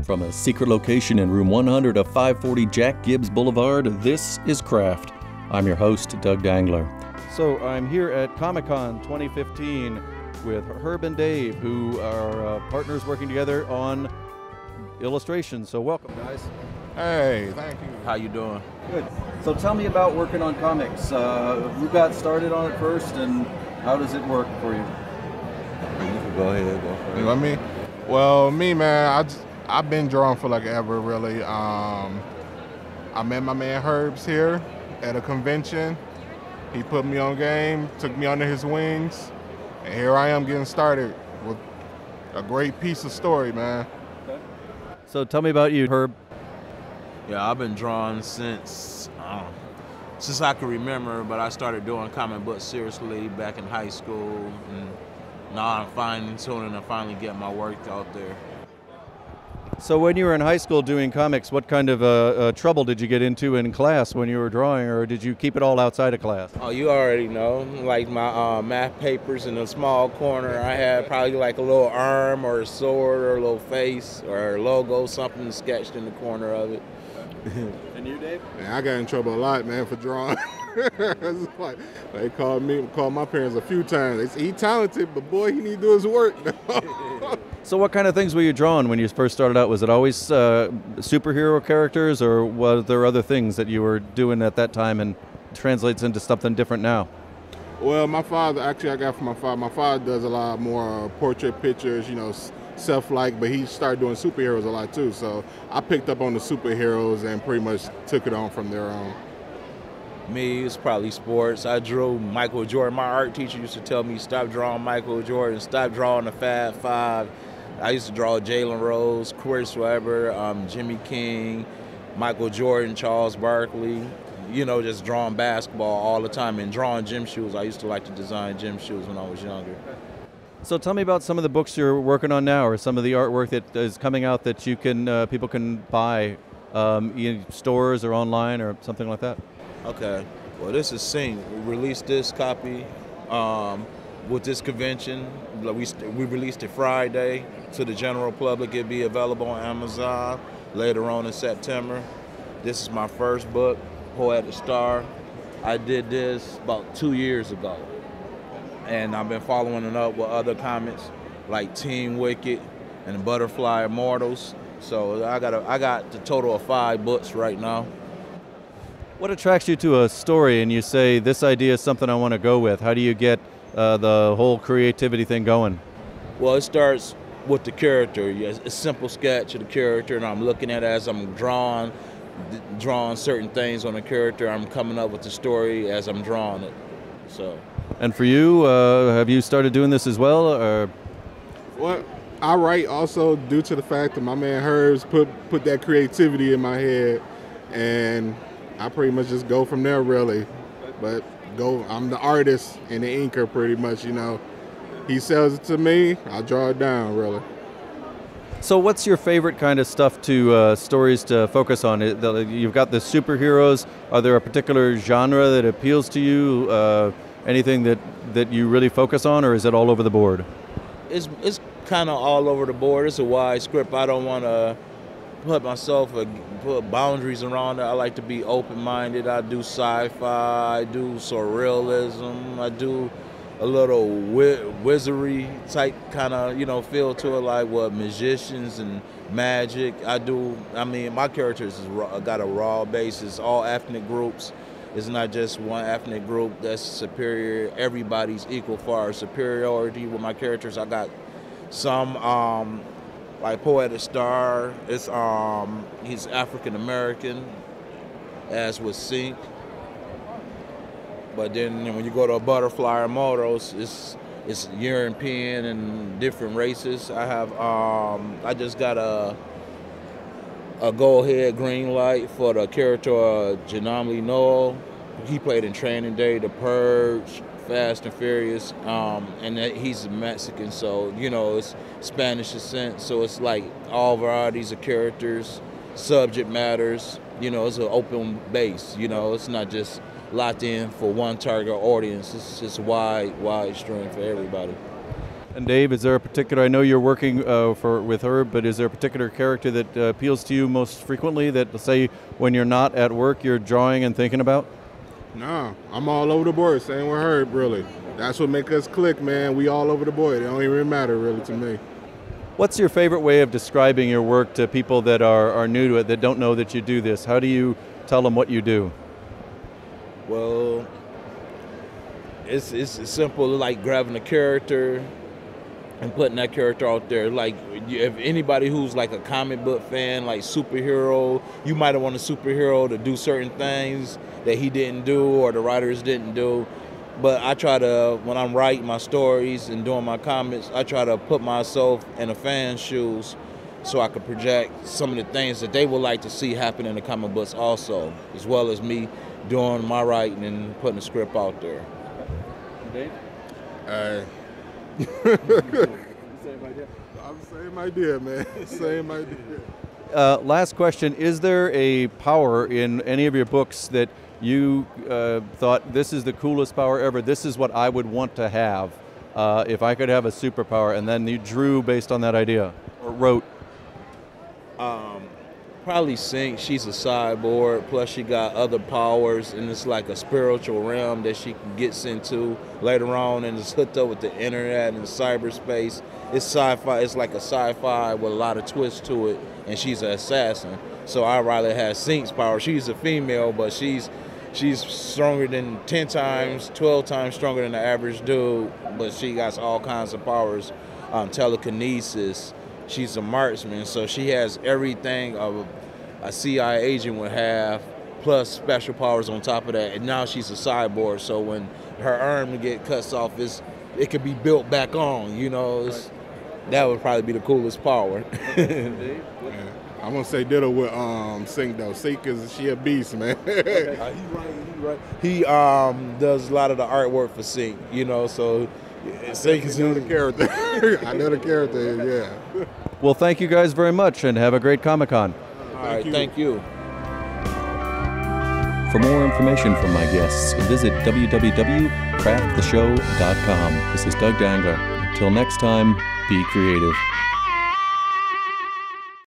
From a secret location in room 100 of 540 Jack Gibbs Boulevard, this is Craft. I'm your host, Doug Dangler. So I'm here at Comic-Con 2015 with Herb and Dave, who are partners working together on illustration. So welcome, guys. Hey, thank you. How you doing? Good. So tell me about working on comics. Who got started on it first, and how does it work for you? You can go ahead, go first. You know me? Well, me, man, I've been drawing for like ever, really. I met my man Herbs here at a convention. He put me on game, took me under his wings, and here I am getting started with a great piece of story, man. Okay. So tell me about you, Herb. Yeah, I've been drawing since I can remember, but I started doing comic books seriously back in high school, and now I'm fine-tuning and finally getting my work out there. So when you were in high school doing comics, what kind of trouble did you get into in class when you were drawing, or did you keep it all outside of class? Oh, you already know, like my math papers in a small corner, I had probably like a little arm or a sword or a little face or a logo, something sketched in the corner of it. And you, Dave? Man, I got in trouble a lot, man, for drawing. Like, they called my parents a few times. They said, he talented, but boy, he need to do his work. So what kind of things were you drawing when you first started out? Was it always superhero characters, or was there other things that you were doing at that time and translates into something different now? Well, my father, actually I got from my father. My father does a lot more portrait pictures, you know, self-like, but he started doing superheroes a lot too. So I picked up on the superheroes and pretty much took it on from there on. Me, it's probably sports. I drew Michael Jordan. My art teacher used to tell me, stop drawing Michael Jordan, stop drawing the Fab Five. I used to draw Jalen Rose, Chris Webber, Jimmy King, Michael Jordan, Charles Barkley. You know, just drawing basketball all the time and drawing gym shoes. I used to like to design gym shoes when I was younger. So tell me about some of the books you're working on now, or some of the artwork that is coming out that you can people can buy in stores or online or something like that. Okay, well, this is Sync. We released this copy with this convention. We released it Friday to the general public. It'll be available on Amazon later on in September. This is my first book, Poetic Star. I did this about 2 years ago, and I've been following it up with other comics like Team Wicked and Butterfly Immortals. So I got the total of 5 books right now. What attracts you to a story and you say, this idea is something I want to go with? How do you get the whole creativity thing going? Well, it starts with the character. It's a simple sketch of the character, and I'm looking at it as I'm drawing certain things on the character. I'm coming up with the story as I'm drawing it. So. And for you, have you started doing this as well? Or? Well, I write also due to the fact that my man Herbs put that creativity in my head, and I pretty much just go from there, really. But I'm the artist and the inker, pretty much, you know. He sells it to me, I draw it down, really. So what's your favorite kind of stuff stories to focus on? You've got the superheroes. Are there a particular genre that appeals to you? Anything that you really focus on, or is it all over the board? It's kind of all over the board. It's a wide script. I don't want to put boundaries around it. I like to be open-minded. I do sci-fi, I do surrealism, I do a little wizardry type kind of, you know, feel to it, like what magicians and magic. I mean, my characters got a raw basis, all ethnic groups. It's not just one ethnic group that's superior. Everybody's equal for superiority with my characters. I got some like Poetic Star, he's African American, as with Sync. But then when you go to a Butterfly Immortals, it's European and different races. I just got a go-ahead green light for the character Janamli Noel. He played in Training Day, The Purge, Fast and Furious, and he's Mexican, so, you know, it's Spanish descent, so it's like all varieties of characters, subject matters, you know, it's an open base, you know, it's not just locked in for one target audience, it's just wide stream for everybody. And Dave, is there a particular, I know you're working with Herb, but is there a particular character that appeals to you most frequently that, say, when you're not at work, you're drawing and thinking about? No, I'm all over the board, same with Herb, really. That's what make us click, man. We all over the board. It don't even matter, really, to me. What's your favorite way of describing your work to people that are new to it, that don't know that you do this? How do you tell them what you do? Well, it's simple, like grabbing a character and putting that character out there. Like, if anybody who's like a comic book fan, like superhero, you might have wanted a superhero to do certain things that he didn't do or the writers didn't do. But I try to, when I'm writing my stories and doing my comics, I try to put myself in a fan's shoes so I could project some of the things that they would like to see happen in the comic books also, as well as me doing my writing and putting the script out there. Dave? Same idea, man. Same idea. Last question, is there a power in any of your books that you thought, this is the coolest power ever, this is what I would want to have if I could have a superpower, and then you drew based on that idea, or wrote? Probably Sync. She's a cyborg, plus she got other powers, and it's like a spiritual realm that she gets into later on, and it's hooked up with the internet and cyberspace. It's sci-fi. It's like a sci-fi with a lot of twists to it, and she's an assassin. So I rather have Sync's power. She's a female, but she's stronger than 10 times, 12 times stronger than the average dude, but she got all kinds of powers, telekinesis. She's a marksman, so she has everything a CIA agent would have, plus special powers on top of that. And now she's a cyborg, so when her arm get cut off, it could be built back on. You know, that would probably be the coolest power. I'm gonna say ditto with Sync though. Sync is she a beast, man. He's right. He does a lot of the artwork for Sync, you know, so Sync is the character. I know the character, yeah. Well, thank you guys very much, and have a great Comic-Con. All right, thank you. For more information from my guests, visit www.crafttheshow.com. This is Doug Dangler. Until next time, be creative.